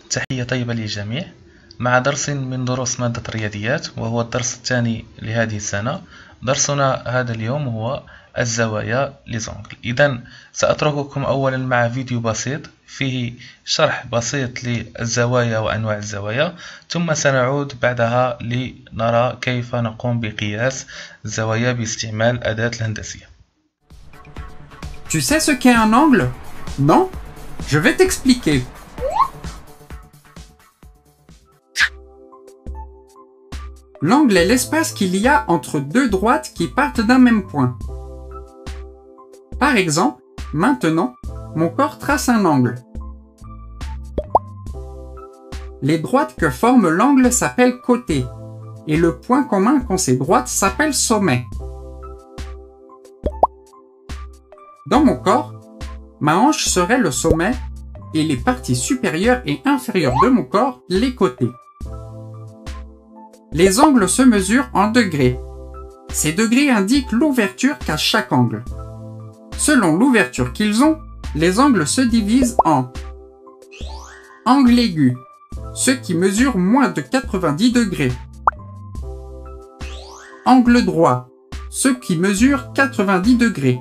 تحية طيبة للجميع مع درس من دروس مادة الرياضيات، وهو الدرس الثاني لهذه السنة. درسنا هذا اليوم هو الزوايا ليزونغل. إذن سأترككم أولا مع فيديو بسيط فيه شرح بسيط للزوايا وأنواع الزوايا، ثم سنعود بعدها لنرى كيف نقوم بقياس الزوايا باستعمال الأداة الهندسية. Tu sais ce qu'est un angle? Non? Je vais t'expliquer. L'angle est l'espace qu'il y a entre deux droites qui partent d'un même point. Par exemple, maintenant, mon corps trace un angle. Les droites que forme l'angle s'appellent côtés, et le point commun qu'ont ces droites s'appelle sommet. Dans mon corps, ma hanche serait le sommet et les parties supérieures et inférieures de mon corps les côtés. Les angles se mesurent en degrés. Ces degrés indiquent l'ouverture qu'a chaque angle. Selon l'ouverture qu'ils ont, les angles se divisent en angle aigu, ceux qui mesurent moins de 90 degrés. Angle droit, ceux qui mesurent 90 degrés.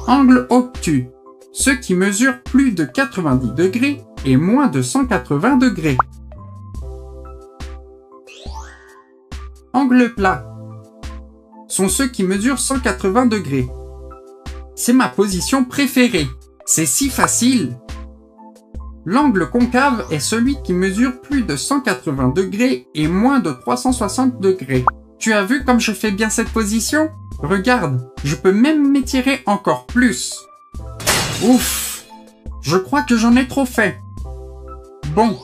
Angle obtus, ceux qui mesurent plus de 90 degrés et moins de 180 degrés. Angle plat sont ceux qui mesurent 180 degrés. C'est ma position préférée. C'est si facile. L'angle concave est celui qui mesure plus de 180 degrés et moins de 360 degrés. Tu as vu comme je fais bien cette position? Regarde, je peux même m'étirer encore plus. Ouf! Je crois que j'en ai trop fait. Bon,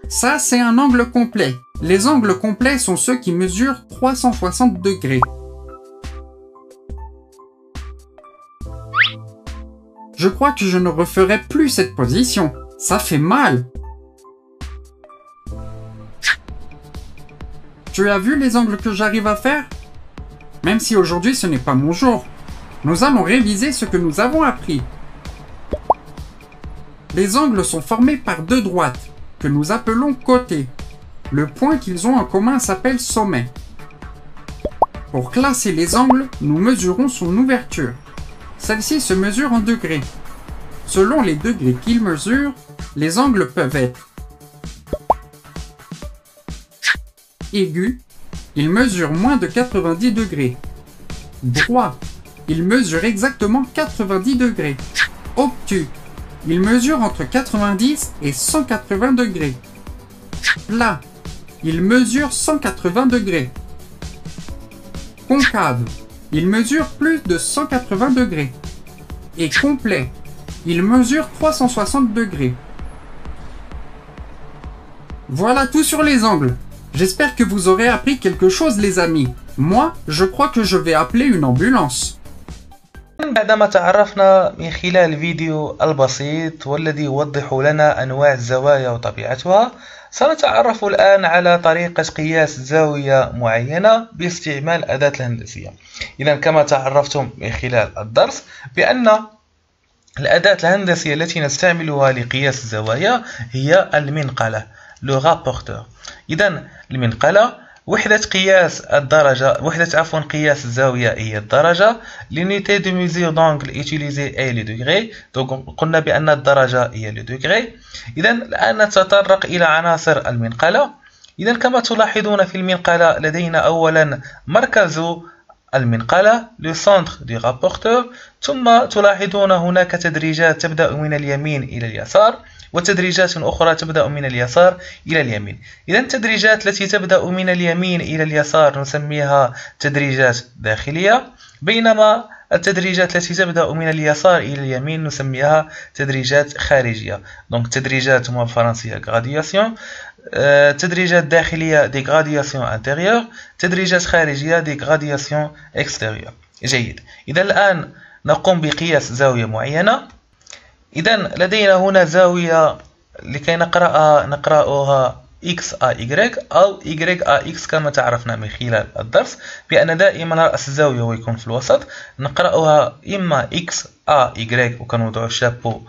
ça c'est un angle complet. Les angles complets sont ceux qui mesurent 360 degrés. Je crois que je ne referai plus cette position. Ça fait mal. Tu as vu les angles que j'arrive à faire? Même si aujourd'hui ce n'est pas mon jour, nous allons réviser ce que nous avons appris. Les angles sont formés par deux droites, que nous appelons côtés. Le point qu'ils ont en commun s'appelle sommet. Pour classer les angles, nous mesurons son ouverture. Celle-ci se mesure en degrés. Selon les degrés qu'ils mesurent, les angles peuvent être aigu, il mesure moins de 90 degrés. Droit, il mesure exactement 90 degrés. Obtus, il mesure entre 90 et 180 degrés. Plat, il mesure 180 degrés. Concave, il mesure plus de 180 degrés. Et complet, il mesure 360 degrés. Voilà tout sur les angles. J'espère que vous aurez appris quelque chose les amis. Moi, je crois que je vais appeler une ambulance. بعدما تعرفنا من خلال الفيديو البسيط والذي يوضح لنا أنواع الزوايا وطبيعتها، سنتعرف الآن على طريقة قياس زاوية معينة باستعمال الأداة الهندسية. إذا كما تعرفتم من خلال الدرس بأن الأداة الهندسية التي نستعملها لقياس الزوايا هي المنقلة، لو رابورتور. إذا المنقلة وحدة قياس قياس الزاوية هي الدرجة. l'unité de mesure d'angle utilisée est le degré. donc قلنا بأن الدرجة هي le degré. إذا الآن نتطرق إلى عناصر المنقلة. إذا كما تلاحظون في المنقلة لدينا أولا مركز المنقلة le centre du rapporteur، ثم تلاحظون هناك تدريجات تبدأ من اليمين إلى اليسار، وتدريجات أخرى تبدأ من اليسار إلى اليمين. إذا التدريجات التي تبدأ من اليمين إلى اليسار نسميها تدريجات داخلية، بينما التدريجات التي تبدأ من اليسار إلى اليمين نسميها تدريجات خارجية. دونك تدريجات هما بالفرنسية غرادياسيون، تدريجات داخلية دي غرادياسيون انتيريور، تدريجات خارجية دي غرادياسيون اكستيريور. جيد. إذا الآن نقوم بقياس زاوية معينة. إذا لدينا هنا زاوية لكي نقرأها x à y أو y à x كما تعرفنا من خلال الدرس بأن دائما رأس الزاوية هو يكون في الوسط. نقرأها إما x à y وكنوضع الشابو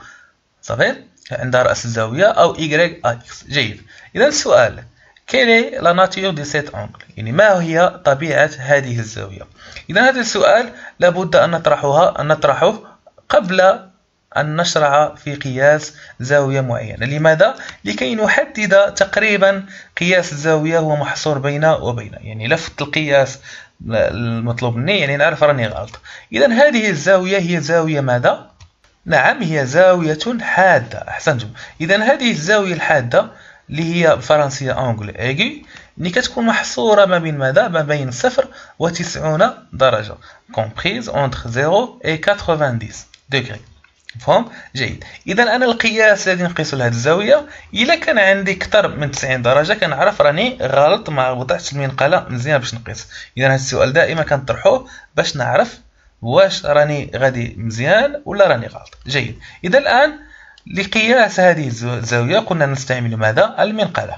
صغير، عندها رأس الزاوية أو Y أكس. جيد. إذا السؤال quelle est la nature de cet angle؟ يعني ما هي طبيعة هذه الزاوية؟ إذا هذا السؤال لابد أن نطرحه قبل أن نشرع في قياس زاوية معينة. لماذا؟ لكي نحدد تقريبا قياس الزاوية هو محصور بين وبين، يعني لفت القياس المطلوب مني، يعني نعرف راني غلط. إذا هذه الزاوية هي زاوية ماذا؟ نعم، هي زاوية حادة. أحسنتم. إذا هذه الزاوية الحادة اللي هي بالفرنسية أنغل إيغي، اللي كتكون محصورة ما بين ماذا؟ ما بين 0 و 90 درجة، comprise entre 0 et 90 degrés. مفهوم؟ جيد. إذا أنا القياس الذي نقيسه لهذه الزاوية إلا كان عندي أكثر من 90 درجة كنعرف راني غلط، ما وضعتش المنقلة مزيان باش نقيس. إذا هذا السؤال دائما كنطرحوه باش نعرف واش راني غادي مزيان ولا راني غلط. جيد. إذا الآن لقياس هذه الزاوية قلنا نستعمل ماذا؟ المنقلة.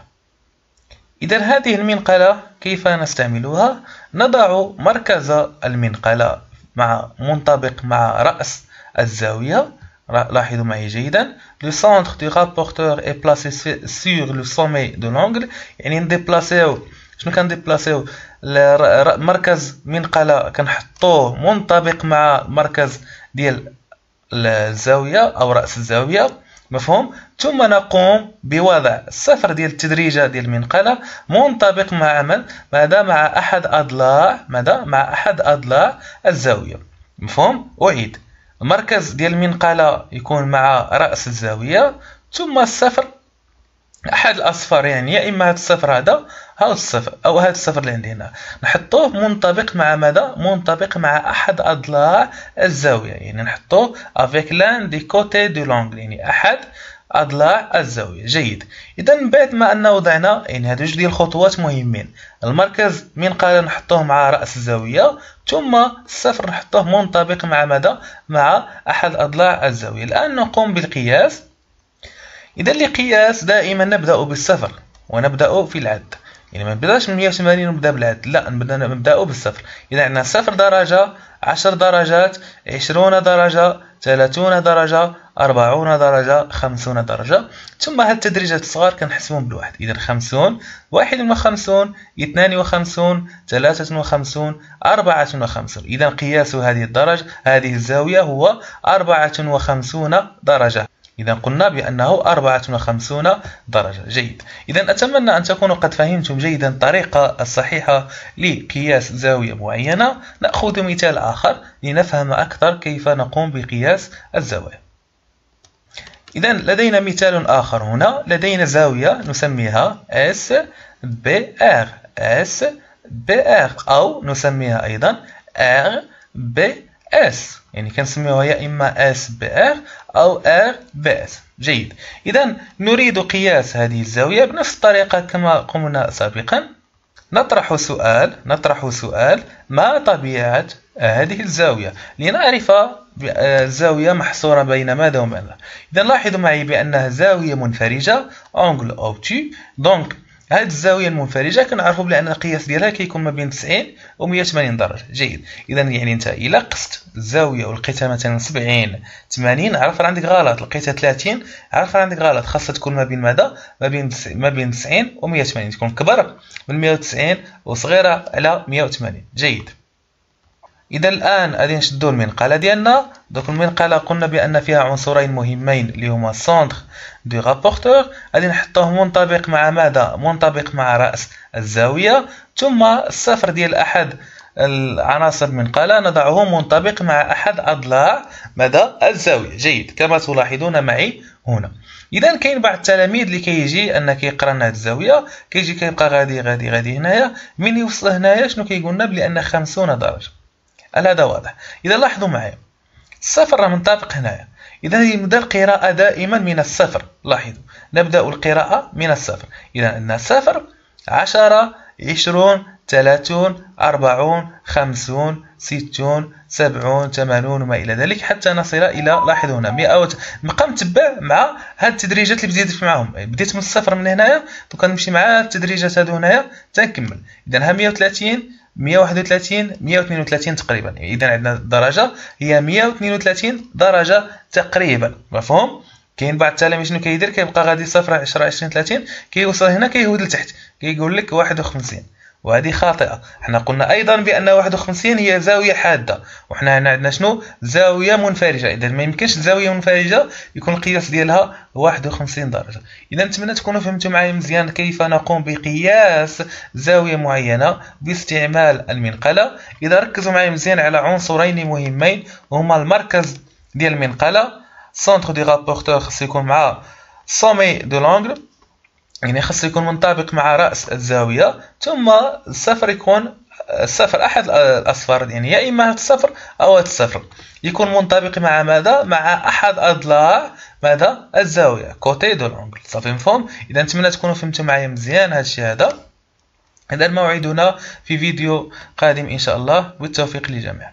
إذا هذه المنقلة كيف نستعملها؟ نضع مركز المنقلة منطبق مع رأس الزاوية. لاحظوا معي جيدا. Le centre du rapporteur est placé sur le sommet de l'angle. يعني نديبلاسيو. شنو كنديبلاسيو؟ مركز منقلة كنحطوه منطبق مع مركز ديال الزاوية أو رأس الزاوية. مفهوم؟ ثم نقوم بوضع الصفر ديال التدريجة ديال المنقلة منطبق مع ماذا؟ مع أحد أضلاع ماذا؟ مع أحد أضلاع الزاوية. مفهوم؟ أعيد. المركز ديال المنقلة يكون مع رأس الزاوية، ثم الصفر أحد الأصفار، يعني يا إما هذا الصفر هذا أو الصفر أو هذا الصفر اللي عندي هنا، نحطوه منطبق مع ماذا؟ منطبق مع أحد أضلاع الزاوية، يعني نحطوه avec l'un des côtés de l'angle، يعني أحد أضلاع الزاوية. جيد. إذا من بعد ما أن وضعنا يعني هذو جوج ديال الخطوات مهمين، المركز منقلة نحطوه مع رأس الزاوية، ثم الصفر نحطوه منطبق مع ماذا؟ مع أحد أضلاع الزاوية. الآن نقوم بالقياس. إذا لقياس دائما نبدأ بالصفر ونبدأ في العد، يعني ما نبداش من 180 ونبدا بالعد، لا نبدأ بالصفر. إذا عندنا 0 درجة، 10 درجات، 20 درجة، 30 درجة، 40 درجة، 50 درجة، ثم هاد التدريجات الصغار كنحسبهم بالواحد. إذا 50، 51، 52، 53، 54. إذا قياس هذه الزاوية هو 54 درجة. إذا قلنا بأنه 54 درجة. جيد. إذا أتمنى أن تكونوا قد فهمتم جيدا الطريقة الصحيحة لقياس زاوية معينة. نأخذ مثال آخر لنفهم أكثر كيف نقوم بقياس الزوايا. إذا لدينا مثال آخر هنا. لدينا زاوية نسميها SBR أو نسميها أيضا RBS، يعني كنسميوها يا إما SBR أو RBS. جيد. إذا نريد قياس هذه الزاوية بنفس الطريقة كما قمنا سابقا. نطرح سؤال ما طبيعة هذه الزاوية لنعرف الزاوية محصورة بين ماذا وماذا. إذا لاحظوا معي بأنها زاوية منفرجة أنغل أوبتي. دونك هذه الزاوية المنفرجة كنعرفوا بأن القياس ديالها كيكون ما بين 90 و 180 درجة. جيد. إذا يعني أنت إلا قست الزاوية ولقيتها مثلا 70 80 عرف عندك غلط، لقيتها 30 عرف عندك غلط، خاصها تكون ما بين ماذا؟ ما بين 90 و 180، تكون كبر من 190 وصغيرة على 180. جيد. إذا الآن غادي نشدو المنقلة ديالنا. دوك المنقلة قلنا بأن فيها عنصرين مهمين اللي هما السونتر دو رابورتور، غادي نحطوه منطبق مع ماذا؟ منطبق مع رأس الزاوية، ثم الصفر ديال أحد العناصر المنقلة نضعه منطبق مع أحد أضلاع ماذا؟ الزاوية. جيد. كما تلاحظون معي هنا. إذا كاين بعض التلاميذ اللي كيجي أن كيقرا هذه الزاوية كيجي كيبقى غادي هنايا، من يوصل هنايا شنو كيقولنا؟ بلأن 50 درجة. هل هذا واضح؟ إذا لاحظوا معايا الصفر راه منطبق هنايا، إذا نبدأ القراءة دائما من الصفر. لاحظوا نبدأ القراءة من الصفر. إذا عندنا 0 10 20 30 40 50 60 70 80 وما إلى ذلك حتى نصل إلى، لاحظوا هنا 100. نبقى متبع مع هاد التدريجات اللي بديت معهم، بديت من الصفر من هنايا وكنمشي مع التدريجات هادو هنايا تنكمل. إذا ها 130 131 132 تقريبا. إذا عندنا الدرجة هي 132 درجة تقريبا. مفهوم؟ كاين بعض التلاميذ شنو كيدير، كيبقى غادي 0 10 20 30 كيوصل هنا كيهود لتحت كيقول لك 51، وهذه خاطئه. حنا قلنا ايضا بان 51 هي زاويه حاده، وحنا هنا عندنا شنو زاويه منفرجه، اذا ما يمكنش زاويه منفرجه يكون القياس ديالها 51 درجه. اذا نتمنى تكونوا فهمتوا معايا مزيان كيف نقوم بقياس زاويه معينه باستعمال المنقله. اذا ركزوا معايا مزيان على عنصرين مهمين هما المركز ديال المنقله، سونتر دي رابورتور خصو يكون مع سومي دو لونغل، يعني خاص يكون منطبق مع رأس الزاوية، ثم الصفر يكون الصفر أحد الأصفار، يعني يا إما هذا الصفر أو هذا الصفر يكون منطبق مع ماذا؟ مع أحد أضلاع ماذا؟ الزاوية كوتي دو لونغل. صافي مفهوم؟ إذا نتمنى تكونوا فهمتوا معايا مزيان هذا الشيء هذا. إذا موعدنا في فيديو قادم إن شاء الله، والتوفيق للجميع.